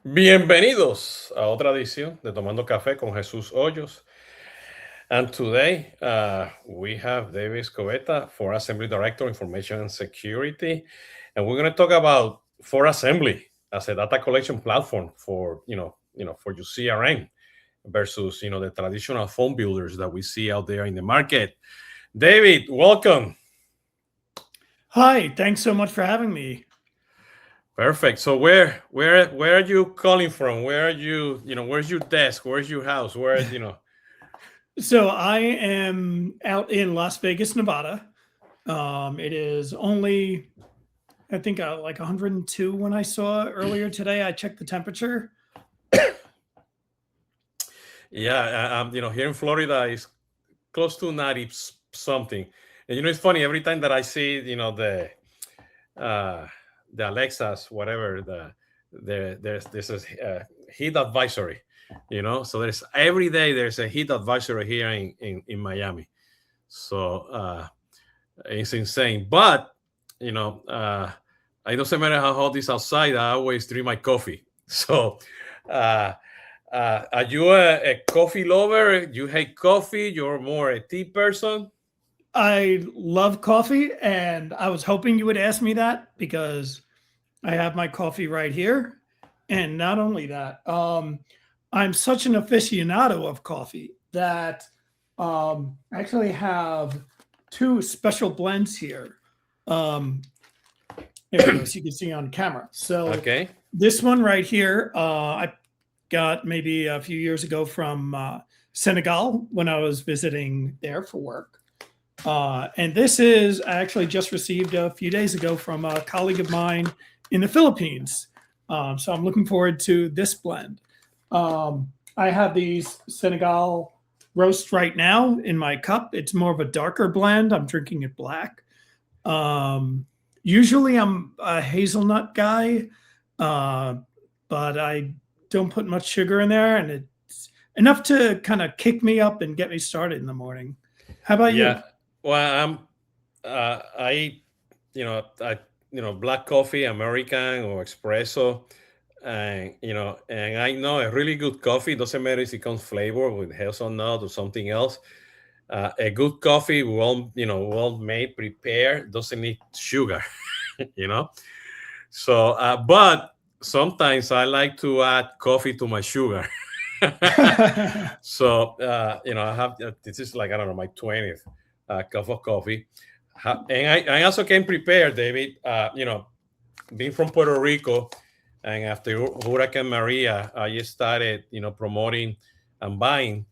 Bienvenidos a otra edición de Tomando Café con Jesús Hoyos. And today we have David Scovetta, FormAssembly Director, Information and Security. And we're going to talk about FormAssembly as a data collection platform for, for your CRM versus, the traditional phone builders that we see out there in the market. David, welcome. Hi, thanks so much for having me. Perfect. So where are you calling from? Where are you, where's your desk? Where's your house? So I am out in Las Vegas, Nevada. It is only, I think, like 102 when I saw earlier today. I checked the temperature. Yeah, here in Florida is close to 90 something. And it's funny every time that I see, the Alexas, whatever, there's a heat advisory, so there's every day there's a heat advisory here in Miami. So it's insane. But it doesn't matter how hot it's outside, I always drink my coffee. So uh are you a coffee lover? You hate coffee? You're more a tea person? I love coffee, and I was hoping you would ask me that because I have my coffee right here. And not only that, I'm such an aficionado of coffee that I actually have two special blends here. Um, there we go, so you can see on camera. So Okay. this one right here, I got maybe a few years ago from Senegal when I was visiting there for work. And this is I actually just received a few days ago from a colleague of mine in the Philippines. So I'm looking forward to this blend. I have these Senegal roast right now in my cup. It's more of a darker blend. I'm drinking it black. Usually I'm a hazelnut guy, but I don't put much sugar in there, and it's enough to kind of kick me up and get me started in the morning. How about you? Yeah. Well, I, I, black coffee, American or espresso, and I know a really good coffee doesn't matter if it comes flavored with hazelnut or something else. A good coffee, well made, prepared, doesn't need sugar, you know. So, but sometimes I like to add coffee to my sugar. So, I have this is like I don't know my 20th cup of coffee, and I also came prepared, David. Being from Puerto Rico, and after Hurricane Maria, I just started, promoting and buying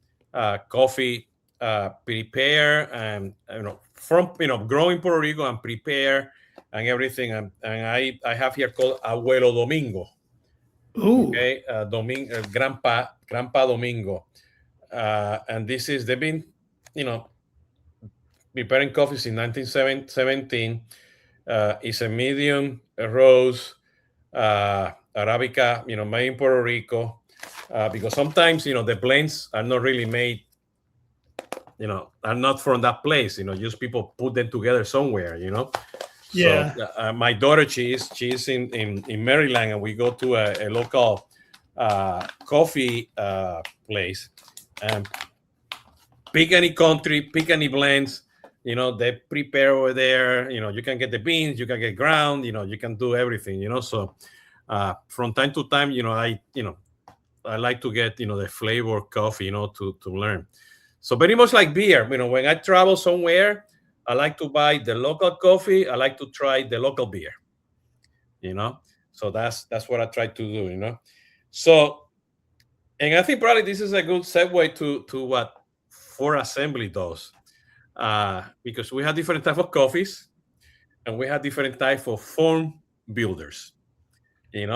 coffee, prepare, and from growing Puerto Rico and prepare and everything, and I have here called Abuelo Domingo. Ooh, Okay, Grandpa Domingo, and this is they've been, you know, preparing coffee since 1917. It's a medium roast Arabica, made in Puerto Rico, because sometimes the blends are not really made, are not from that place. Just people put them together somewhere. So yeah. my daughter, she's in Maryland, and we go to a local coffee place and pick any country, pick any blends. They prepare over there. You can get the beans, you can get ground. You can do everything. So from time to time, I like to get the flavor coffee, to learn. So very much like beer. When I travel somewhere, I like to buy the local coffee. I like to try the local beer. You know, so that's what I try to do. So, and I think probably this is a good segue to what For Assembly does, because we have different type of coffees and we have different type of form builders. And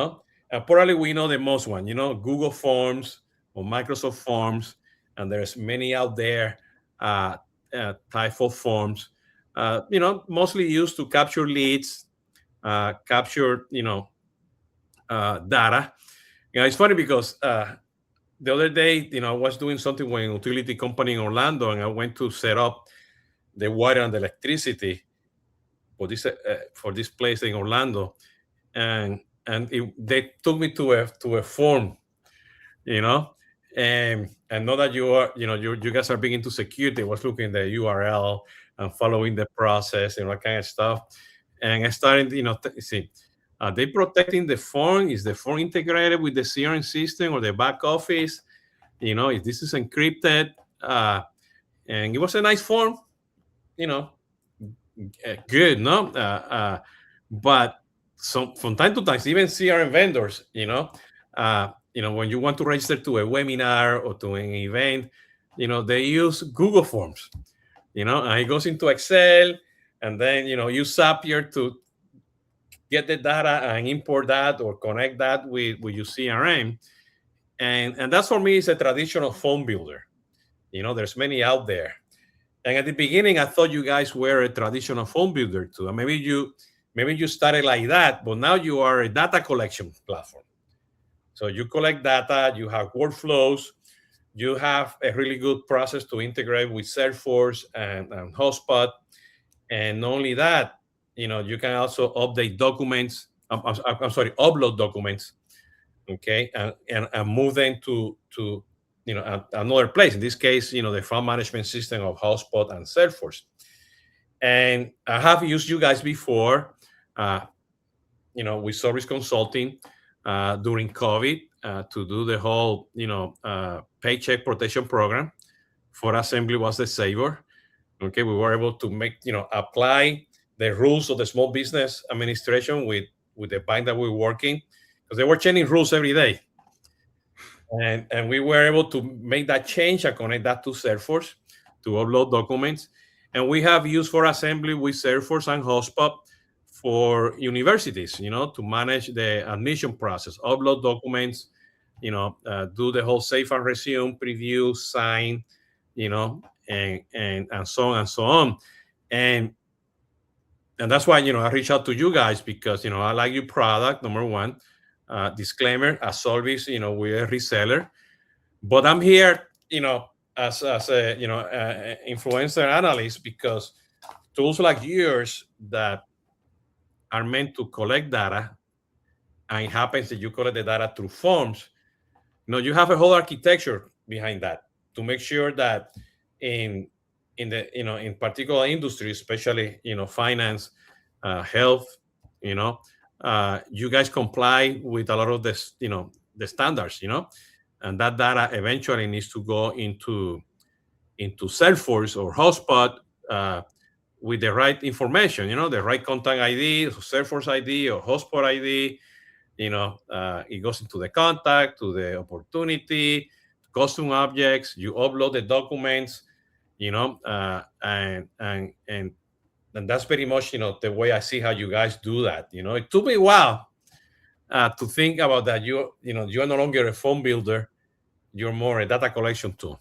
probably we know the most one. Google Forms or Microsoft Forms, and there's many out there, uh, type of forms. Mostly used to capture leads, capture data. It's funny because the other day, I was doing something with a utility company in Orlando, and I went to set up the water and the electricity for this place in Orlando. And they took me to a form, and I know that you guys are big into security. I was looking at the URL and following the process and that kind of stuff, and I started, see, are they protecting the form? Is the form integrated with the CRM system or the back office? If this is encrypted, and it was a nice form, good, no? But from time to time, even CRM vendors, when you want to register to a webinar or to an event, they use Google Forms, and it goes into Excel, and then use Zapier to get the data and import that or connect that with your CRM, and that's, for me, is a traditional phone builder. There's many out there. And at the beginning, I thought you guys were a traditional phone builder too. And maybe you started like that, but now you are a data collection platform. So you collect data, you have workflows, you have a really good process to integrate with Salesforce and HubSpot. And not only that, you can also update documents. Upload documents, okay, and move them to another place. In this case, the file management system of HubSpot and Salesforce. And I have used you guys before, with service consulting during COVID to do the whole, paycheck protection program. FormAssembly was the saver. Okay, we were able to make, apply the rules of the Small Business Administration with the bank that we were working, because they were changing rules every day. And we were able to make that change and connect that to Salesforce to upload documents. And we have used FormAssembly with Salesforce and HubSpot for universities, to manage the admission process, upload documents, do the whole save and resume, preview, sign, and so on and so on. And that's why, I reach out to you guys, because, I like your product, number one. Disclaimer, as always, we're a reseller, but I'm here, as a, influencer analyst, because tools like yours that are meant to collect data, and it happens that you collect the data through forms, you have a whole architecture behind that to make sure that in in particular industries, especially, finance, health, you guys comply with a lot of this, the standards, and that data eventually needs to go into Salesforce or HubSpot with the right information, the right contact ID, Salesforce ID or HubSpot ID. It goes into the contact, to the opportunity, custom objects. You upload the documents, and that's pretty much, the way I see how you guys do that. It took me a while to think about that. You're no longer a phone builder; you're more a data collection tool.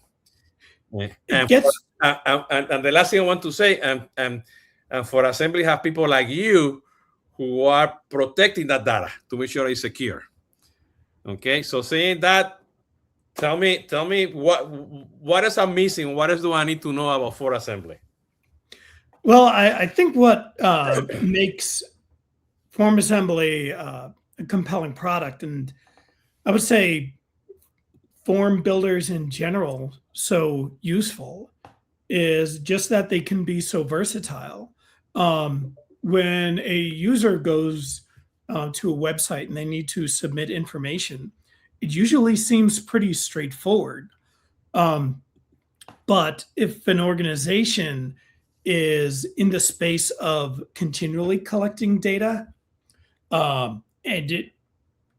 And the last thing I want to say, and FormAssembly have people like you who are protecting that data to make sure it's secure. Okay, so saying that, tell me what is I'm missing? What else do I need to know about FormAssembly? Well, I think what makes FormAssembly a compelling product, and I would say form builders in general so useful, is just that they can be so versatile. When a user goes to a website and they need to submit information, it usually seems pretty straightforward. But if an organization is in the space of continually collecting data, and it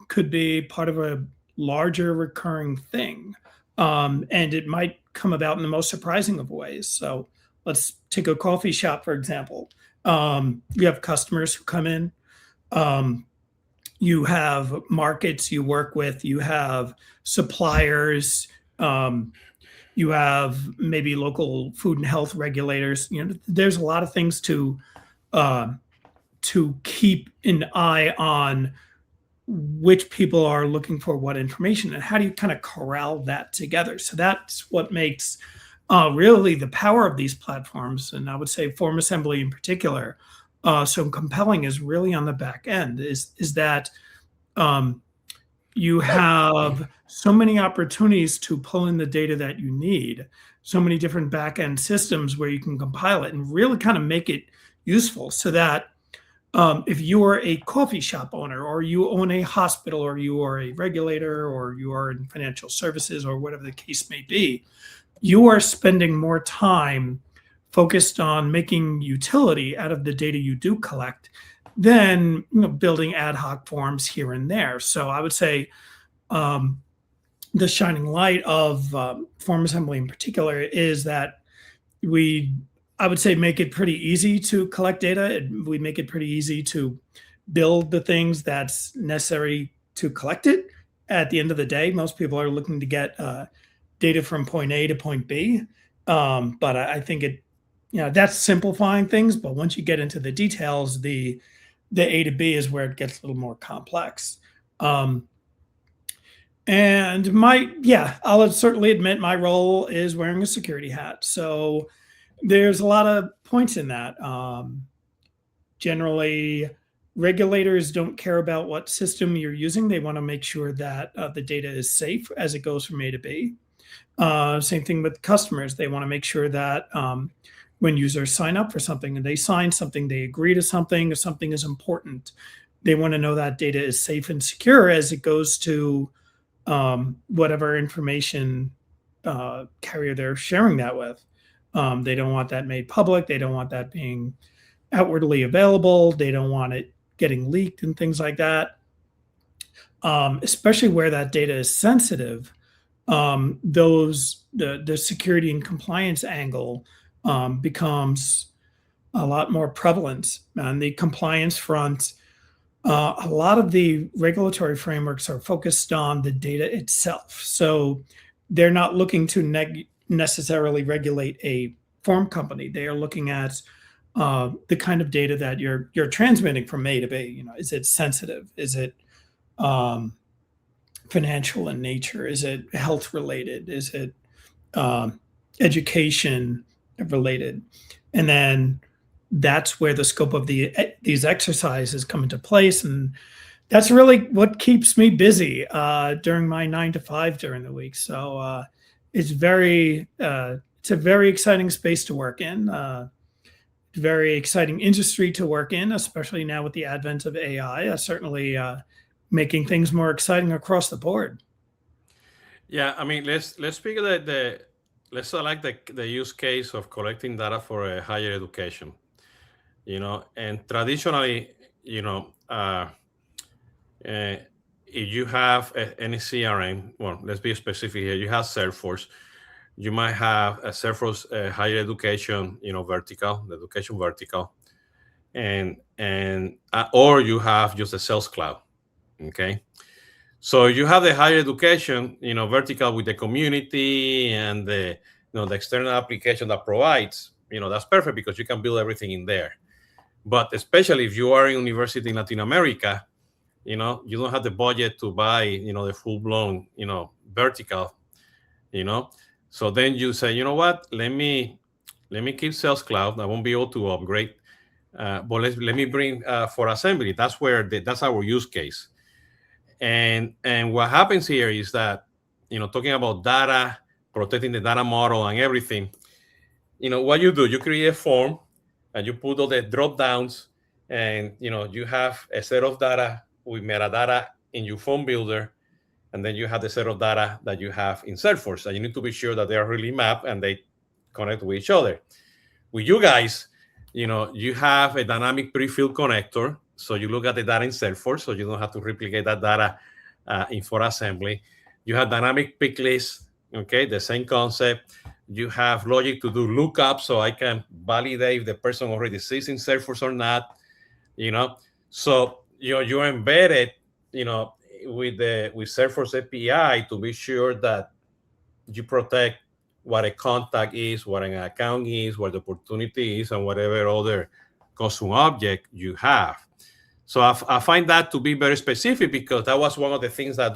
could be part of a larger recurring thing, and it might come about in the most surprising of ways. So let's take a coffee shop, for example. You have customers who come in, you have markets you work with, you have suppliers, you have maybe local food and health regulators. There's a lot of things to keep an eye on, which people are looking for what information, and how do you kind of corral that together. So that's what makes really the power of these platforms, and I would say FormAssembly in particular, so compelling, is really on the back end, is that you have so many opportunities to pull in the data that you need, so many different back-end systems where you can compile it and really kind of make it useful so that if you are a coffee shop owner, or you own a hospital, or you are a regulator, or you are in financial services, or whatever the case may be, you are spending more time focused on making utility out of the data you do collect than building ad hoc forms here and there. So I would say the shining light of FormAssembly in particular is that I would say, make it pretty easy to collect data. We make it pretty easy to build the things that's necessary to collect it. At the end of the day, most people are looking to get data from point A to point B. But I think that's simplifying things. But once you get into the details, the A to B is where it gets a little more complex. And I'll certainly admit my role is wearing a security hat. So there's a lot of points in that. Generally, regulators don't care about what system you're using. They want to make sure that the data is safe as it goes from A to B. Same thing with customers. They want to make sure that when users sign up for something and they sign something, they agree to something, if something is important, they want to know that data is safe and secure as it goes to whatever information carrier they're sharing that with. They don't want that made public. They don't want that being outwardly available. They don't want it getting leaked and things like that. Especially where that data is sensitive, the security and compliance angle becomes a lot more prevalent. On the compliance front, a lot of the regulatory frameworks are focused on the data itself. So they're not looking to necessarily regulate a form company. They are looking at the kind of data that you're transmitting from A to B. Is it sensitive? Is it financial in nature? Is it health related? Is it education related? And then that's where the scope of these exercises come into place, and that's really what keeps me busy during my 9 to 5 during the week. So it's a very exciting space to work in, very exciting industry to work in, especially now with the advent of AI, certainly making things more exciting across the board. Yeah, I mean, let's speak of let's select the use case of collecting data for higher education. And traditionally, if you have any CRM, well, let's be specific here. You have Salesforce. You might have a Salesforce higher education, vertical, the education vertical, and or you have just a sales cloud. Okay, so you have the higher education, vertical with the community and the external application that provides. That's perfect because you can build everything in there. But especially if you are in university in Latin America, you don't have the budget to buy, the full-blown, vertical, So then you say, what? Let me keep Sales Cloud. I won't be able to upgrade, but let me bring FormAssembly. That's our use case. And what happens here is that, talking about data, protecting the data model and everything, what you do, you create a form and you put all the drop downs, and you have a set of data with metadata in your form builder, and then you have the set of data that you have in Salesforce, and you need to be sure that they are really mapped and they connect with each other. With you guys, you have a dynamic pre-filled connector, so you look at the data in Salesforce, so you don't have to replicate that data in FormAssembly. You have dynamic picklists, okay, the same concept. You have logic to do lookups, so I can validate if the person already sits in Salesforce or not. So you're embedded, with Salesforce API to be sure that you protect what a contact is, what an account is, what the opportunity is, and whatever other custom object you have. So I find that to be very specific because that was one of the things that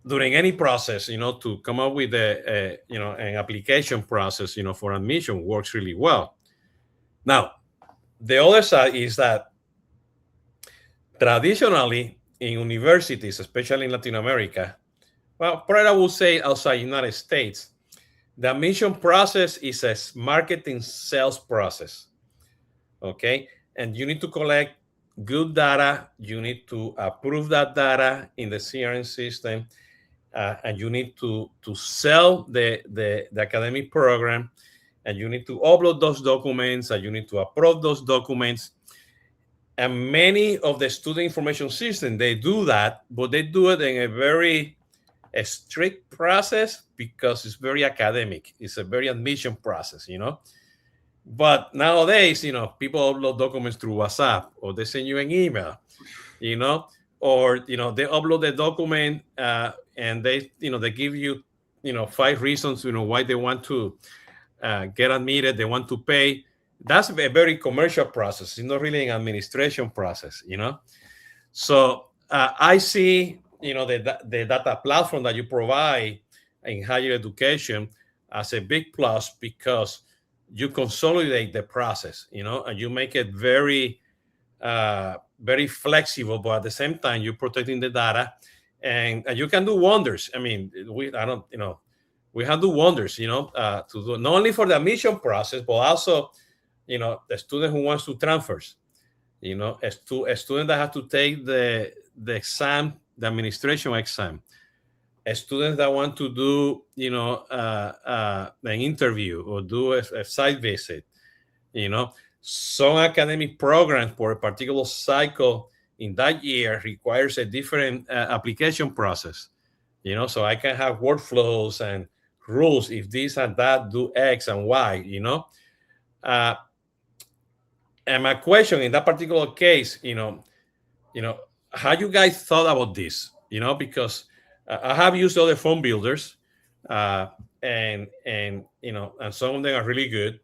during any process, to come up with an application process, for admission works really well. Now, the other side is that Traditionally, in universities, especially in Latin America, well, probably I would say outside United States, the admission process is a marketing sales process, okay? And you need to collect good data. You need to approve that data in the CRM system, and you need to sell the academic program, and you need to upload those documents, and you need to approve those documents. And many of the student information systems, they do that, but they do it in a very strict process because it's very academic. It's a very admission process, But nowadays, people upload documents through WhatsApp, or they send you an email, or they upload the document, and they give you 5 reasons why they want to get admitted, they want to pay. That's a very commercial process. It's not really an administration process, So I see the data platform that you provide in higher education as a big plus, because you consolidate the process, and you make it very very flexible, but at the same time you're protecting the data, and you can do wonders. I mean, we have do wonders, to do not only for the admission process, but also the student who wants to transfers, a student that has to take the exam, the administration exam, a student that want to do an interview or do a site visit, some academic programs for a particular cycle in that year requires a different application process, so I can have workflows and rules. If this and that do X and Y, and my question in that particular case, how you guys thought about this? Because I have used other phone builders, and some of them are really good,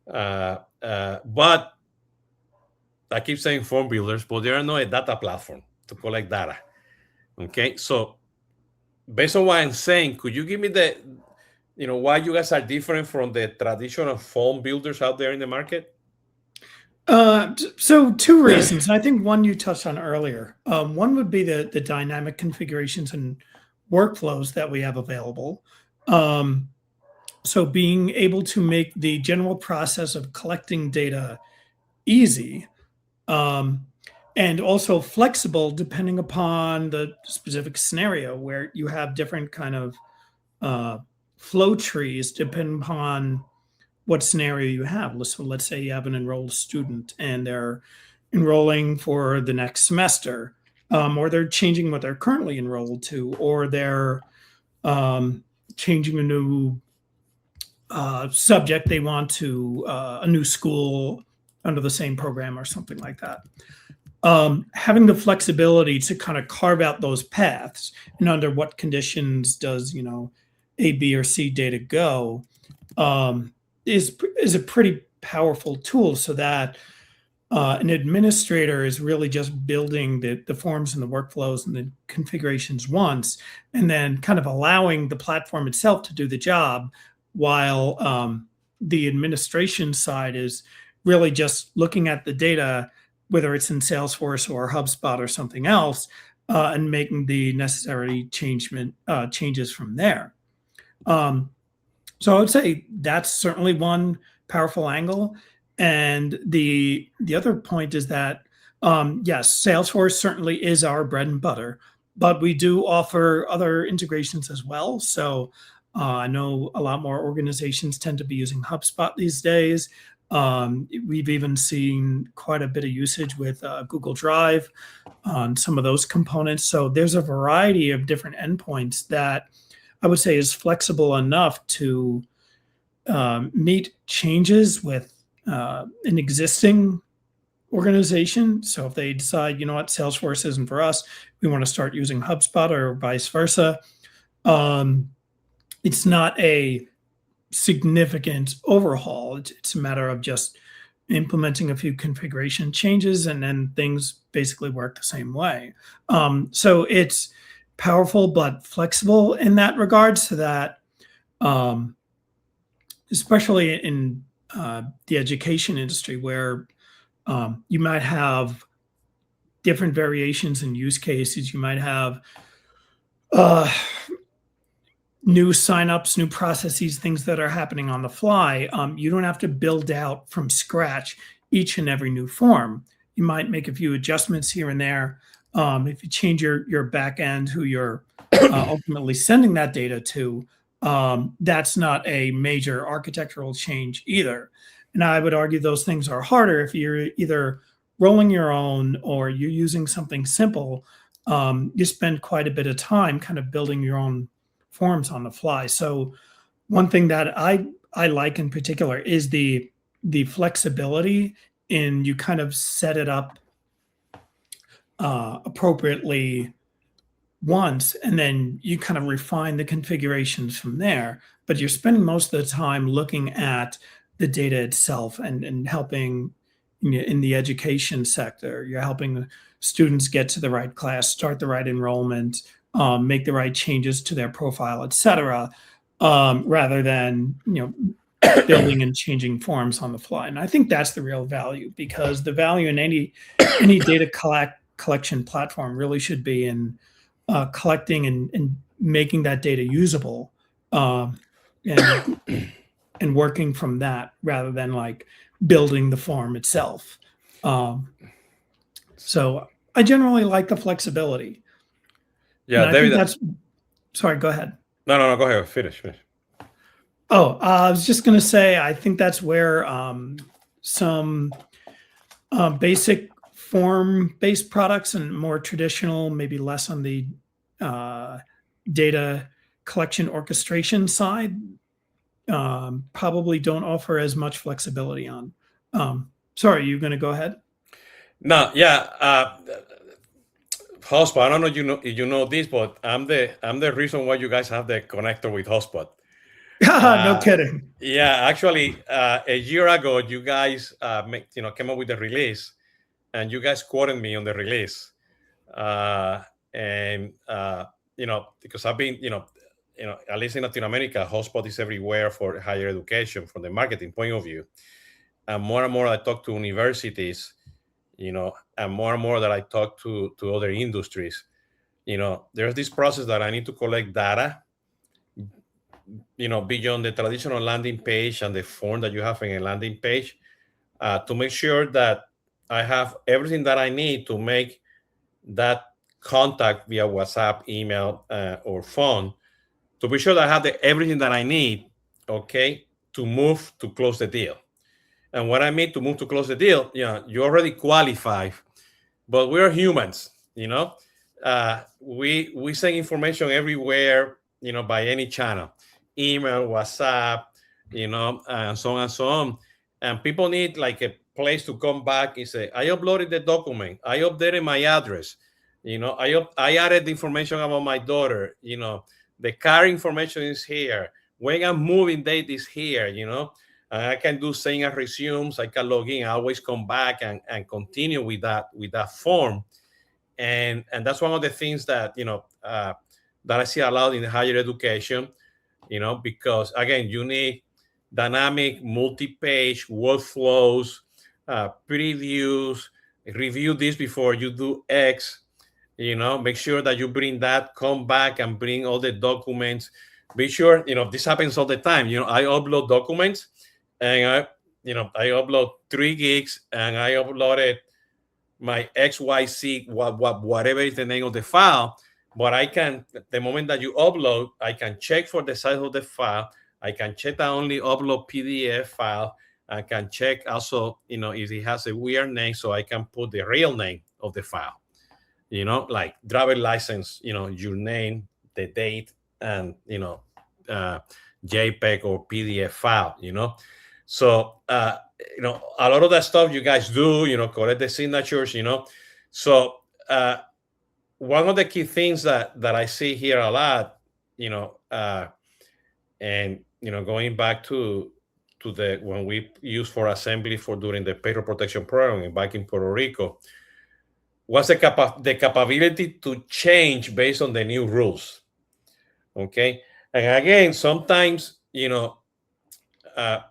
but I keep saying phone builders, but there are no a data platform to collect data. Okay, so based on what I'm saying, could you give me why you guys are different from the traditional phone builders out there in the market? So 2 reasons. I think one you touched on earlier. One would be the dynamic configurations and workflows that we have available. So being able to make the general process of collecting data easy, and also flexible depending upon the specific scenario, where you have different kind of flow trees depending upon what scenario you have. So let's say you have an enrolled student and they're enrolling for the next semester, or they're changing what they're currently enrolled to, or they're changing a new subject. They want to a new school under the same program or something like that. Having the flexibility to kind of carve out those paths and under what conditions does A, B, or C data go, is a pretty powerful tool, so that an administrator is really just building the forms and the workflows and the configurations once, and then kind of allowing the platform itself to do the job, while the administration side is really just looking at the data, whether it's in Salesforce or HubSpot or something else, and making the necessary changes from there. So I would say that's certainly one powerful angle. And the other point is that, yes, Salesforce certainly is our bread and butter, but we do offer other integrations as well. So I know a lot more organizations tend to be using HubSpot these days. We've even seen quite a bit of usage with Google Drive on some of those components. So there's a variety of different endpoints that I would say is flexible enough to meet changes with an existing organization. So if they decide, Salesforce isn't for us, we want to start using HubSpot, or vice versa, it's not a significant overhaul. It's a matter of just implementing a few configuration changes, and then things basically work the same way. So it's powerful but flexible in that regard, so that especially in the education industry, where you might have different variations in use cases. You might have new signups, new processes, things that are happening on the fly. You don't have to build out from scratch each and every new form. You might make a few adjustments here and there. If you change your back end, who you're ultimately sending that data to, that's not a major architectural change either. And I would argue those things are harder if you're either rolling your own or you're using something simple. You spend quite a bit of time kind of building your own forms on the fly. So one thing that I like in particular is the flexibility in you kind of set it up appropriately once, and then you kind of refine the configurations from there. But you're spending most of the time looking at the data itself and helping in the education sector. You're helping students get to the right class, start the right enrollment, make the right changes to their profile, et cetera, rather than building and changing forms on the fly. And I think that's the real value, because the value in any data collection platform really should be in collecting and making that data usable, and working from that rather than like building the form itself. So I generally like the flexibility. Yeah, David. Sorry, go ahead. No, go ahead. Finish. Oh, I was just going to say, I think that's where some basic form-based products and more traditional, maybe less on the data collection orchestration side, probably don't offer as much flexibility on. Sorry, you're going to go ahead? No, yeah. HubSpot, I don't know if you know this, but I'm the reason why you guys have the connector with HubSpot. No kidding. Yeah, actually, a year ago, you guys came up with the release, and you guys quoted me on the release, because I've been, at least in Latin America, HubSpot is everywhere for higher education from the marketing point of view, and more I talk to universities, and more that I talk to other industries. There's this process that I need to collect data, beyond the traditional landing page and the form that you have in a landing page, to make sure that I have everything that I need to make that contact via WhatsApp, email, or phone, to be sure that I have everything that I need, okay, to move to close the deal. And what I mean to move to close the deal, you already qualify, but we're humans, we send information everywhere, by any channel, email, WhatsApp, and so on and so on. And people need like a place to come back and say, I uploaded the document, I updated my address, I added the information about my daughter, the car information is here, when I'm moving date is here, I can do same as resumes, I can log in, I always come back and continue with that form. And that's one of the things that that I see a lot in higher education, because again, you need dynamic multi-page workflows, previews, review this before you do X, make sure that you bring that, come back and bring all the documents. Be sure, this happens all the time. I upload documents and I upload 3 gigs and I uploaded my XYZ, whatever is the name of the file. But I can, the moment that you upload, I can check for the size of the file. I can check that only upload PDF file. I can check also, if it has a weird name, so I can put the real name of the file, like driver license, your name, the date, and, JPEG or PDF file, So, a lot of that stuff you guys do, correct the signatures, So, one of the key things that I see here a lot, and going back to the when we use FormAssembly for during the payroll protection program back in Puerto Rico, was the capability to change based on the new rules. Okay, and again, sometimes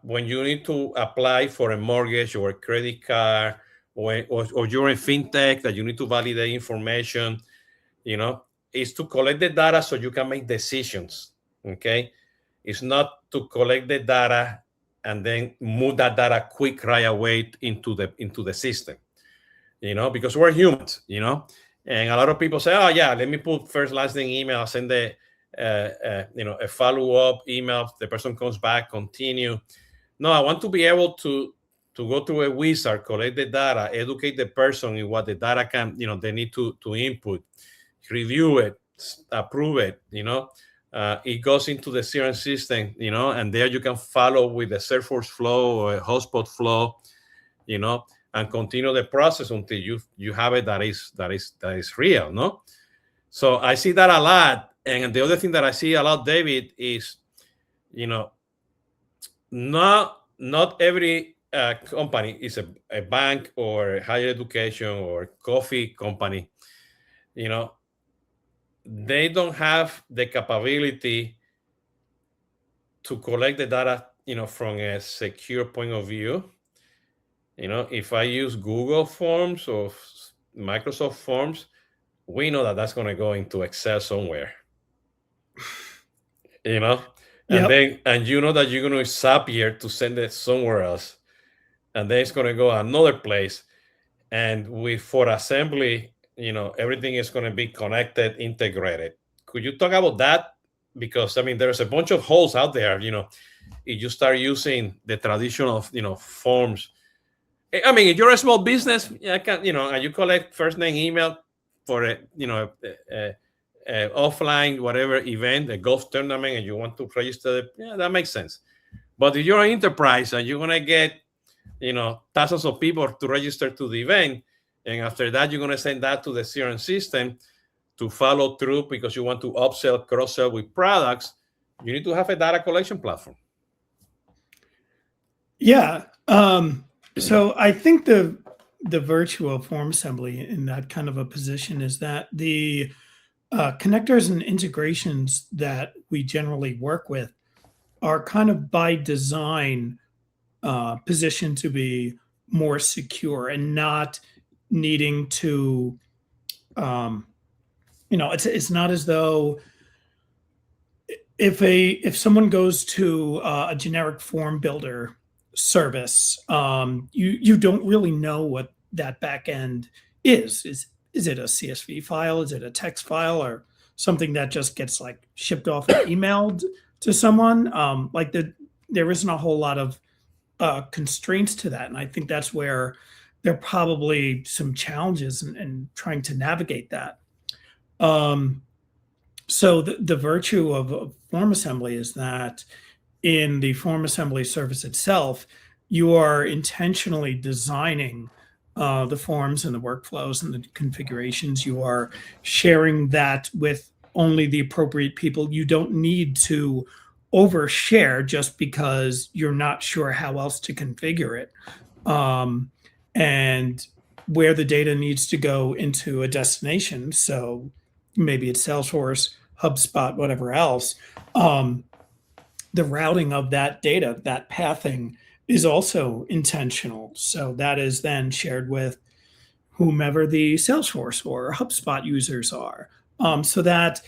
when you need to apply for a mortgage or a credit card or you're in fintech that you need to validate information, is to collect the data so you can make decisions. Okay, it's not to collect the data and then move that data quick right away into the system. Because we're humans. And a lot of people say, oh yeah, let me put first last name email, send a follow-up email, the person comes back, continue. No, I want to be able to go through a wizard, collect the data, educate the person in what the data can, they need to input, review it, approve it. It goes into the CRM system, and there you can follow with the Salesforce flow or a HubSpot flow, and continue the process until you have it that is real, no? So I see that a lot. And the other thing that I see a lot, David, is, not every company is a bank or higher education or coffee company. They don't have the capability to collect the data, from a secure point of view. If I use Google Forms or Microsoft Forms, we know that that's going to go into Excel somewhere. And Yep. and you know that you're going to use Zapier to send it somewhere else, and then it's going to go another place. And with FormAssembly, everything is going to be connected, integrated. Could you talk about that? Because there's a bunch of holes out there. If you start using the traditional, forms. If you're a small business, and you collect first name email for a offline whatever event, a golf tournament, and you want to register it, that makes sense. But if you're an enterprise and you're gonna get thousands of people to register to the event, and after that you're gonna send that to the CRM system to follow through because you want to upsell, cross-sell with products, you need to have a data collection platform. Yeah. So I think the virtue of FormAssembly in that kind of a position is that the connectors and integrations that we generally work with are kind of by design positioned to be more secure and not needing to, it's not as though if someone goes to a generic form builder service, you don't really know what that back end is. Is it a CSV file? Is it a text file or something that just gets like shipped off or emailed to someone? There isn't a whole lot of constraints to that. And I think that's where there are probably some challenges in trying to navigate that. So the virtue of FormAssembly is that in the FormAssembly service itself, you are intentionally designing the forms and the workflows and the configurations. You are sharing that with only the appropriate people. You don't need to overshare just because you're not sure how else to configure it. And where the data needs to go into a destination. So maybe it's Salesforce, HubSpot, whatever else. The routing of that data, that pathing, is also intentional. So that is then shared with whomever the Salesforce or HubSpot users are, so that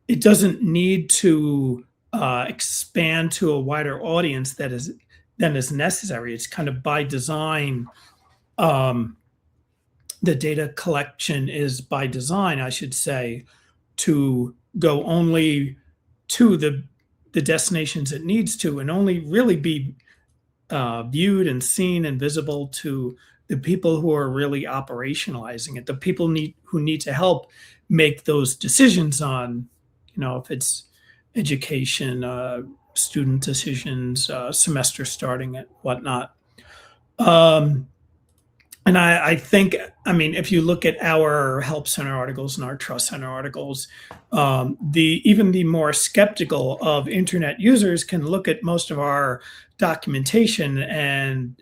it doesn't need to expand to a wider audience than is necessary. It's kind of by design. The data collection is by design, I should say, to go only to the destinations it needs to, and only really be viewed and seen and visible to the people who are really operationalizing it, the people who need to help make those decisions on, if it's education, student decisions, semester starting and whatnot. And I think, if you look at our Help Center articles and our Trust Center articles, even the more skeptical of internet users can look at most of our documentation and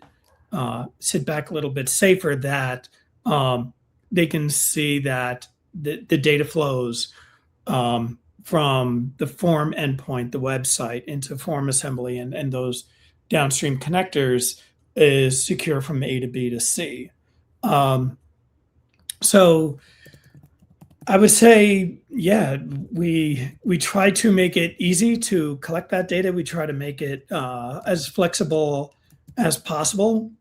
sit back a little bit safer that they can see that the data flows from the form endpoint, the website, into FormAssembly and those downstream connectors is secure from A to B to C. So I would say, yeah, we try to make it easy to collect that data. We try to make it as flexible as possible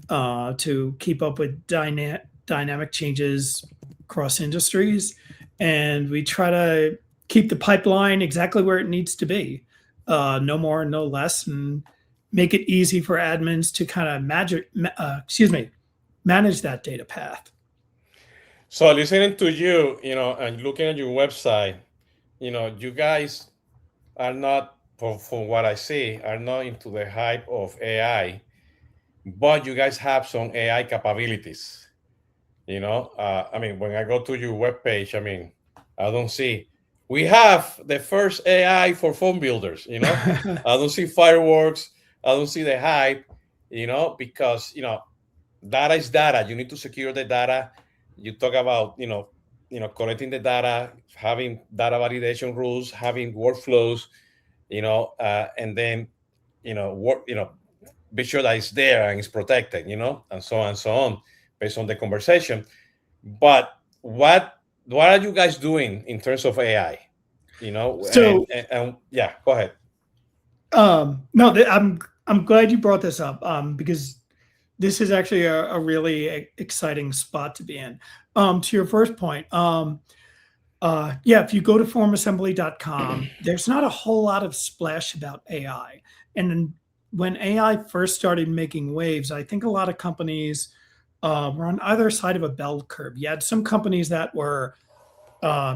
to keep up with dynamic changes across industries, and we try to keep the pipeline exactly where it needs to be, no more, no less, and make it easy for admins to kind of manage that data path. So listening to you, and looking at your website, you guys are not, from what I see, are not into the hype of AI, but you guys have some AI capabilities. I mean, when I go to your webpage, I mean, I don't see. We have the first AI for phone builders. I don't see fireworks. I don't see the hype. Because data is data. You need to secure the data. You talk about collecting the data, having data validation rules, having workflows, and then work, be sure that it's there and it's protected, and so on and so on, based on the conversation. But what are you guys doing in terms of AI? So And yeah, go ahead. no, I'm glad you brought this up because this is actually a really exciting spot to be in. To your first point, yeah, if you go to formassembly.com, there's not a whole lot of splash about AI. And when AI first started making waves, I think a lot of companies were on either side of a bell curve. You had some companies that were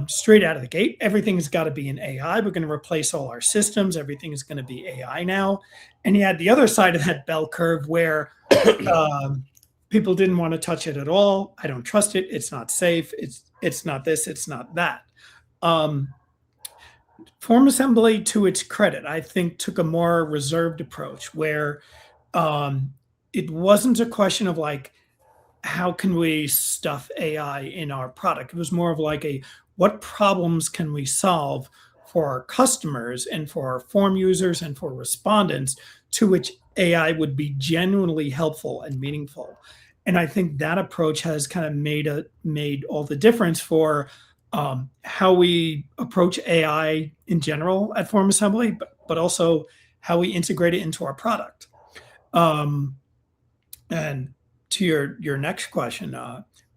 straight out of the gate. Everything's got to be in AI. We're going to replace all our systems. Everything is going to be AI now. And you had the other side of that bell curve where people didn't want to touch it at all. I don't trust it. It's not safe. It's not this. It's not that. FormAssembly, to its credit, I think took a more reserved approach where it wasn't a question of like, how can we stuff AI in our product? It was more of like what problems can we solve for our customers and for our form users and for respondents to which AI would be genuinely helpful and meaningful. And I think that approach has kind of made all the difference for how we approach AI in general at FormAssembly, but also how we integrate it into our product. And to your next question,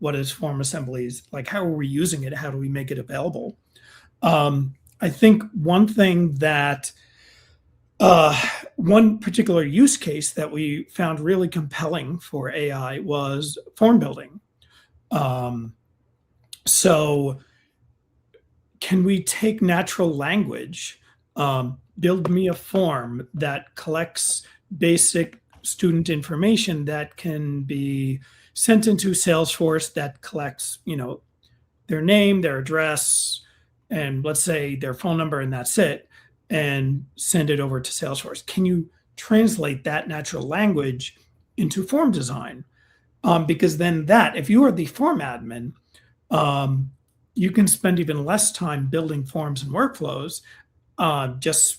what is FormAssembly's like? How are we using it? How do we make it available? I think one thing that one particular use case that we found really compelling for AI was form building. So can we take natural language, build me a form that collects basic student information that can be sent into Salesforce that collects, their name, their address, and let's say their phone number, and that's it, and send it over to Salesforce. Can you translate that natural language into form design? Because then if you are the form admin, you can spend even less time building forms and workflows. Just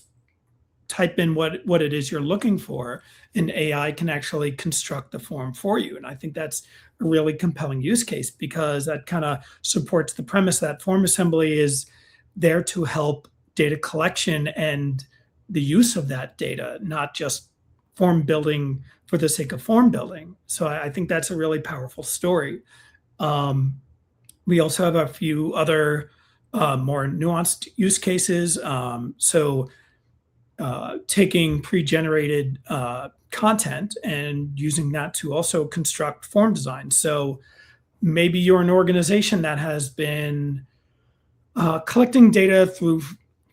type in what it is you're looking for, and AI can actually construct the form for you. And I think that's a really compelling use case because that kind of supports the premise that FormAssembly is there to help data collection and the use of that data, not just form building for the sake of form building. So I think that's a really powerful story. We also have a few other more nuanced use cases. Taking pre-generated content and using that to also construct form design. So maybe you're an organization that has been collecting data through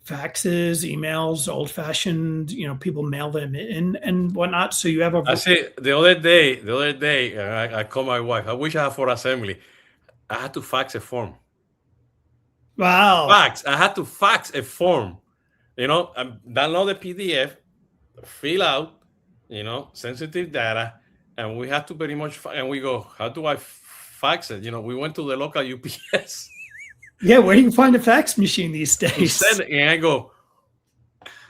faxes, emails, old-fashioned, people mail them in and whatnot. So you have I see the other day, I called my wife. I wish I had FormAssembly. I had to fax a form. Wow. I had to fax a form. Download the PDF, fill out, sensitive data, and we had to very much. And we go, how do I fax it? We went to the local UPS. Yeah, where do you find a fax machine these days? And I go,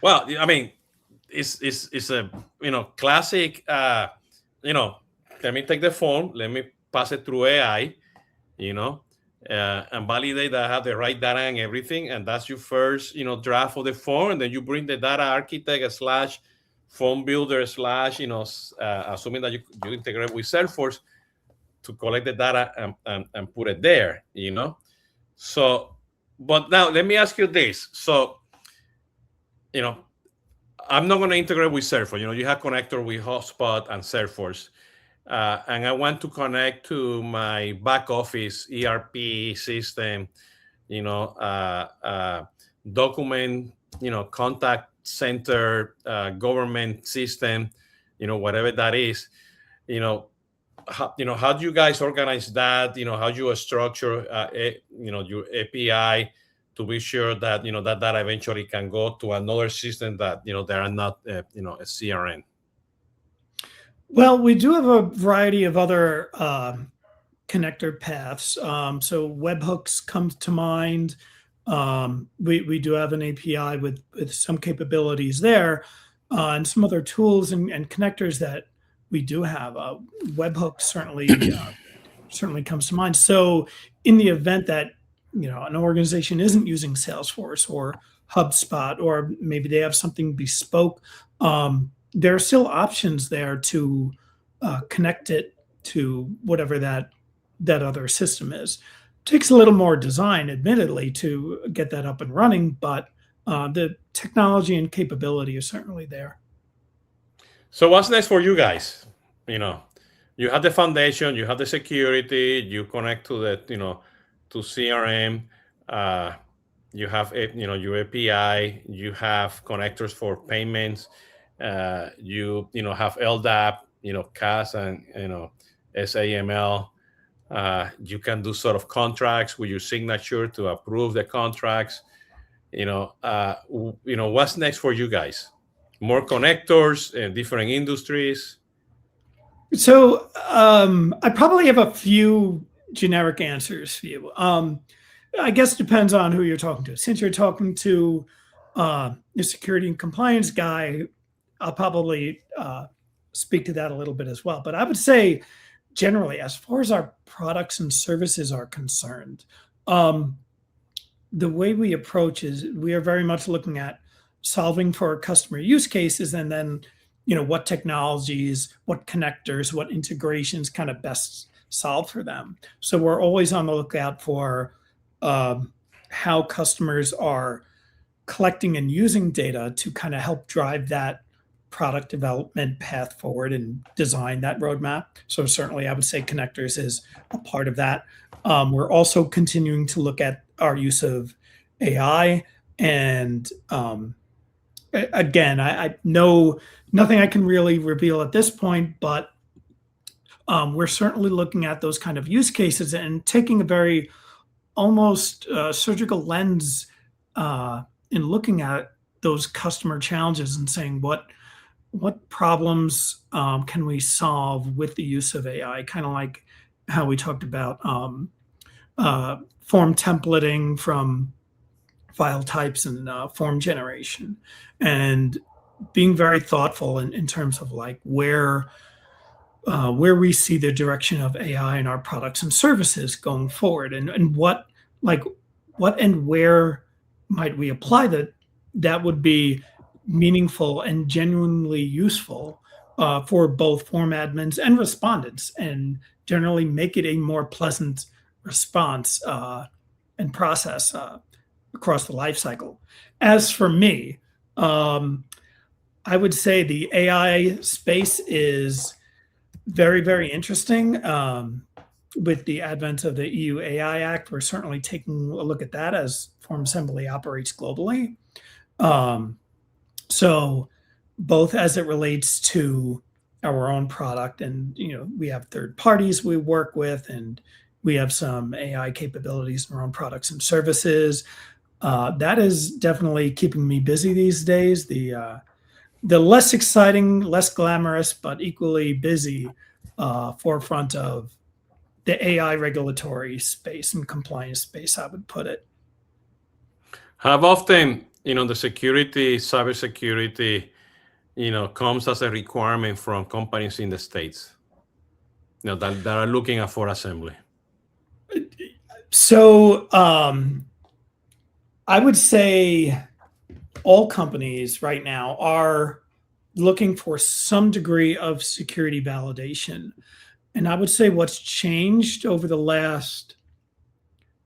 well, I mean, it's a classic. Let me take the form, let me pass it through AI, and validate that I have the right data and everything. And that's your first, draft of the form. And then you bring the data architect / form builder / assuming that you integrate with Salesforce to collect the data and put it there, So, but now let me ask you this. So, I'm not going to integrate with Salesforce. You have connector with HubSpot and Salesforce. And I want to connect to my back office ERP system, document, contact center, government system, whatever that is, how do you guys organize that? How do you structure, your API to be sure that, that data eventually can go to another system that, they are not, a CRM? Well, we do have a variety of other connector paths. So webhooks comes to mind. We do have an API with some capabilities there, and some other tools and connectors that we do have. Webhooks certainly comes to mind. So in the event that an organization isn't using Salesforce or HubSpot, or maybe they have something bespoke, there are still options there to connect it to whatever that other system is. Takes a little more design, admittedly, to get that up and running, but the technology and capability is certainly there. So what's next for you guys? You have the foundation, you have the security, you connect to the, to CRM, you have, your API, you have connectors for payments, you have LDAP, CAS and, SAML. You can do sort of contracts with your signature to approve the contracts. What's next for you guys? More connectors in different industries? So I probably have a few generic answers for you. I guess it depends on who you're talking to. Since you're talking to the security and compliance guy, I'll probably speak to that a little bit as well. But I would say, generally, as far as our products and services are concerned, the way we approach is we are very much looking at solving for customer use cases, and then what technologies, what connectors, what integrations kind of best solve for them. So we're always on the lookout for how customers are collecting and using data to kind of help drive that product development path forward and design that roadmap. So certainly I would say connectors is a part of that. We're also continuing to look at our use of AI. And again, I know nothing I can really reveal at this point, but we're certainly looking at those kind of use cases and taking a very almost surgical lens in looking at those customer challenges and saying what problems can we solve with the use of AI, kind of like how we talked about form templating from file types and form generation, and being very thoughtful in terms of like where we see the direction of AI in our products and services going forward, and what and where might we apply that would be meaningful and genuinely useful for both form admins and respondents, and generally make it a more pleasant response and process across the life cycle. As for me, I would say the AI space is very, very interesting. With the advent of the EU AI Act, we're certainly taking a look at that as FormAssembly operates globally. So both as it relates to our own product, and we have third parties we work with, and we have some AI capabilities in our own products and services. That is definitely keeping me busy these days. The less exciting, less glamorous, but equally busy forefront of the AI regulatory space and compliance space, I would put it. How often, the cybersecurity, comes as a requirement from companies in the States? that are looking at FormAssembly? So I would say all companies right now are looking for some degree of security validation. And I would say what's changed over the last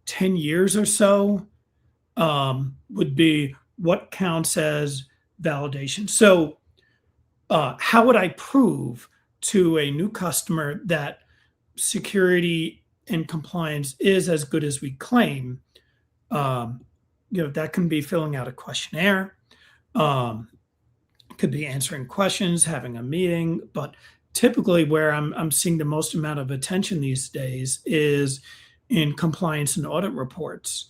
10 years or so would be what counts as validation. So how would I prove to a new customer that security and compliance is as good as we claim? That can be filling out a questionnaire, could be answering questions, having a meeting, but typically where I'm seeing the most amount of attention these days is in compliance and audit reports.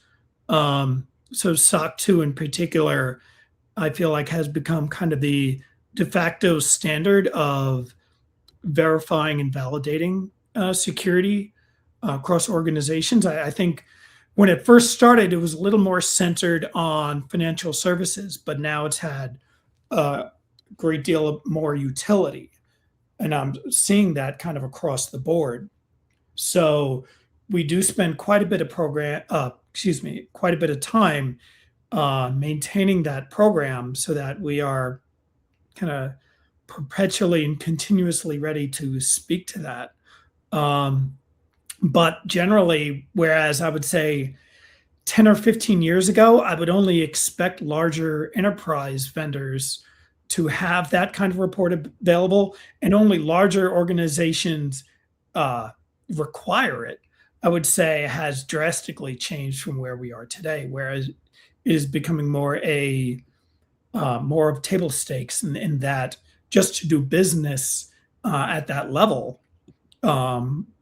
So SOC 2 in particular, I feel like has become kind of the de facto standard of verifying and validating security across organizations. I think when it first started, it was a little more centered on financial services, but now it's had a great deal of more utility. And I'm seeing that kind of across the board. So we do spend quite a bit of quite a bit of time maintaining that program so that we are kind of perpetually and continuously ready to speak to that. But generally, whereas I would say 10 or 15 years ago, I would only expect larger enterprise vendors to have that kind of report available, and only larger organizations require it. I would say has drastically changed from where we are today, whereas it is becoming more of table stakes in that just to do business at that level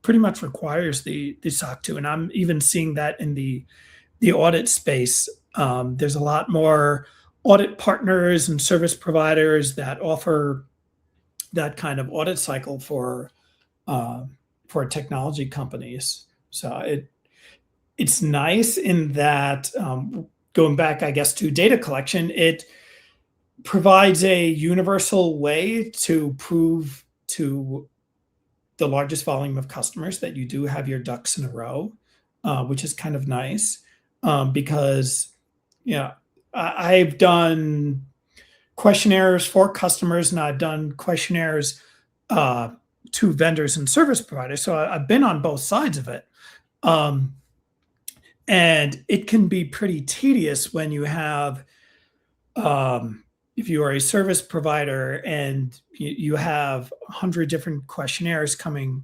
pretty much requires the SOC 2. And I'm even seeing that in the audit space. There's a lot more audit partners and service providers that offer that kind of audit cycle for technology companies. So it's nice in that going back, I guess, to data collection, it provides a universal way to prove to the largest volume of customers that you do have your ducks in a row, which is kind of nice because, I've done questionnaires for customers and I've done questionnaires to vendors and service providers. So I've been on both sides of it. And it can be pretty tedious when you have, if you are a service provider and you have 100 different questionnaires coming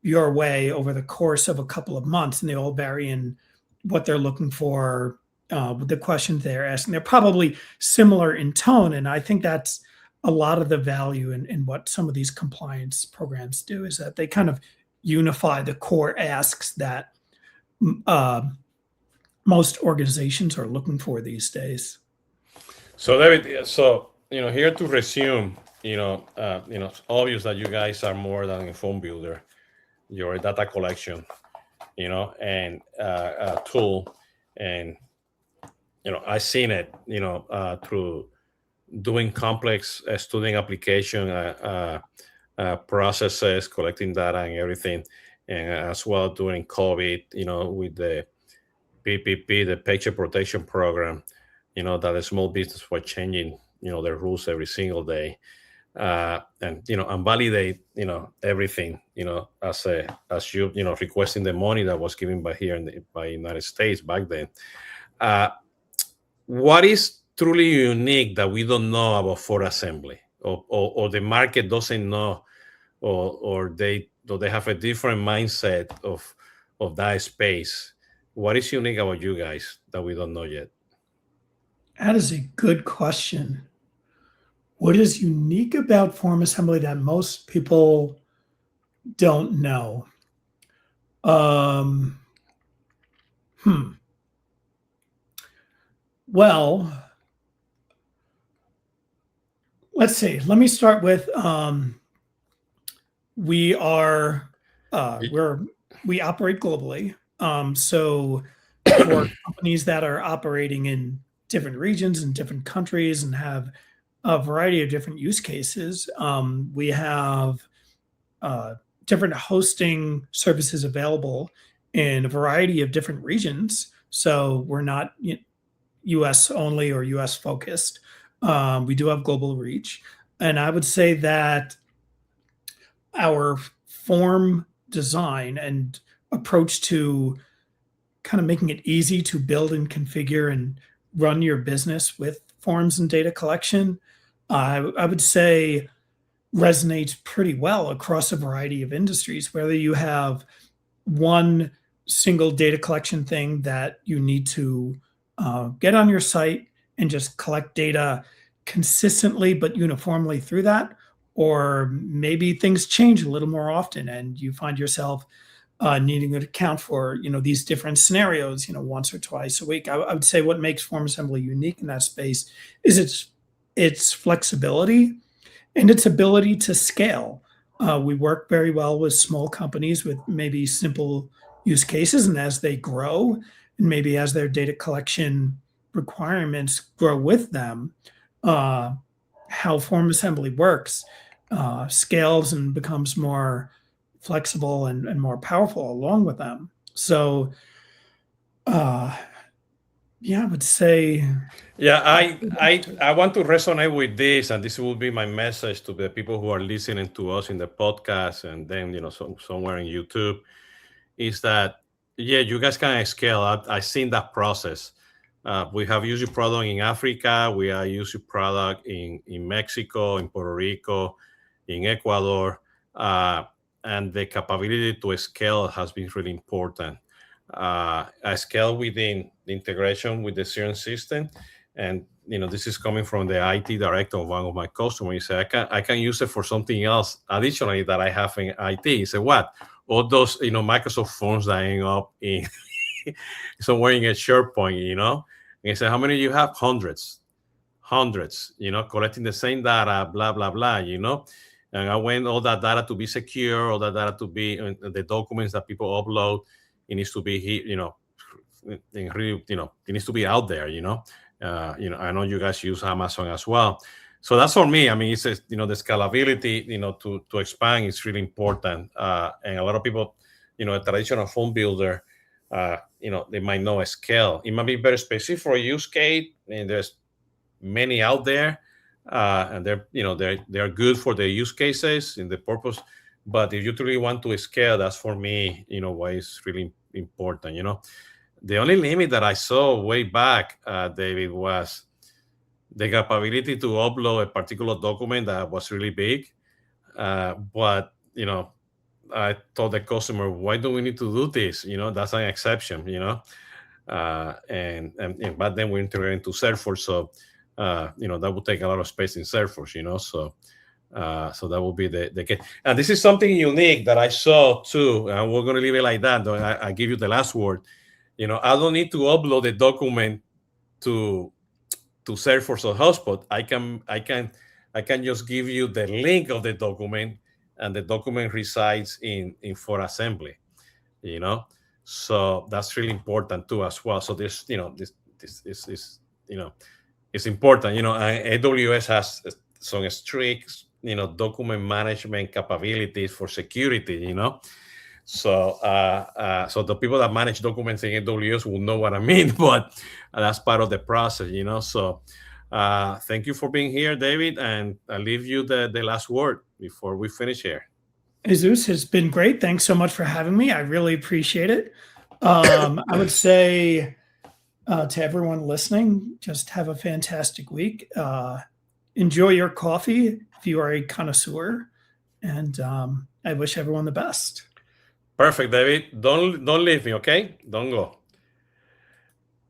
your way over the course of a couple of months, and they all vary in what they're looking for, the questions they're asking. They're probably similar in tone, and I think that's a lot of the value in what some of these compliance programs do, is that they kind of unify the core asks that most organizations are looking for these days. So David, here to resume, it's obvious that you guys are more than a phone builder. You're a data collection, and a tool. And, I've seen it, through doing complex student application processes, collecting data and everything. And as well during COVID, with the PPP, the Paycheck Protection Program, that the small business were changing, their rules every single day, and validate, everything, as you, requesting the money that was given by United States back then. What is truly unique that we don't know about FormAssembly, or the market doesn't know, or they have a different mindset of that space? What is unique about you guys that we don't know yet? That is a good question. What is unique about FormAssembly that most people don't know? Well, let's see. Let me start with we operate globally. So for companies that are operating in different regions and different countries and have a variety of different use cases, we have different hosting services available in a variety of different regions. So we're not US only or US focused. We do have global reach. And I would say that our form design and approach to kind of making it easy to build and configure and run your business with forms and data collection, I would say resonates pretty well across a variety of industries, whether you have one single data collection thing that you need to get on your site and just collect data consistently but uniformly through that, or maybe things change a little more often and you find yourself needing to account for these different scenarios once or twice a week. I would say what makes FormAssembly unique in that space is its flexibility and its ability to scale. We work very well with small companies with maybe simple use cases, and as they grow, and maybe as their data collection requirements grow with them, how FormAssembly works scales and becomes more flexible and more powerful along with them. So, yeah, I would say, Yeah, I want to resonate with this, and this will be my message to the people who are listening to us in the podcast, and then somewhere in YouTube, is that you guys can scale. I've seen that process. We have used your product in Africa. We are using your product in Mexico, in Puerto Rico, in Ecuador, and the capability to scale has been really important. I scale within the integration with the CRM system. And this is coming from the IT director of one of my customers. He said, I can use it for something else additionally that I have in IT. He said, what? All those Microsoft forms that end up in somewhere in a SharePoint, And he said, how many do you have? Hundreds, collecting the same data, blah, blah, blah, And I want all that data to be secure, all that data to be the documents that people upload. It needs to be, it needs to be out there, I know you guys use Amazon as well. So that's for me. I mean, it's the scalability, to expand is really important. And a lot of people, a traditional phone builder, they might know a scale. It might be very specific for a use case, and there's many out there, and they're good for the use cases in the purpose. But if you truly want to scale, that's for me, why it's really important. The only limit that I saw way back, David, was the capability to upload a particular document that was really big. But, I told the customer, why do we need to do this? That's an exception, but then we integrate into Salesforce. So, that would take a lot of space in Salesforce, so that will be the case. And this is something unique that I saw too. And we're going to leave it like that. I give you the last word. I don't need to upload the document to Salesforce or HubSpot. I can just give you the link of the document, and the document resides in FormAssembly. So that's really important too as well. So this is it's important. And AWS has some strict document management capabilities for security. So, so the people that manage documents in AWS will know what I mean, but that's part of the process, So, thank you for being here, David, and I'll leave you the last word before we finish here. Jesus, it's been great. Thanks so much for having me. I really appreciate it. I would say to everyone listening, just have a fantastic week. Enjoy your coffee if you are a connoisseur, and I wish everyone the best. Perfect, David. Don't leave me, okay? Don't go.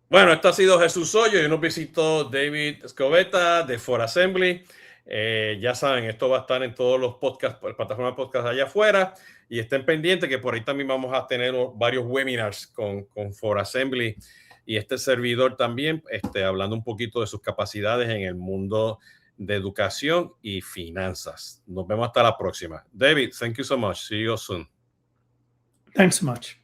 Bueno, esto ha sido Jesús Hoyos y nos visitó David Scovetta de FormAssembly. Ya saben, esto va a estar en todos los podcasts, plataformas de podcast allá afuera, y estén pendientes que por ahí también vamos a tener varios webinars con FormAssembly y este servidor también, hablando un poquito de sus capacidades en el mundo de educación y finanzas. Nos vemos hasta la próxima. David, thank you so much. See you soon. Thanks so much.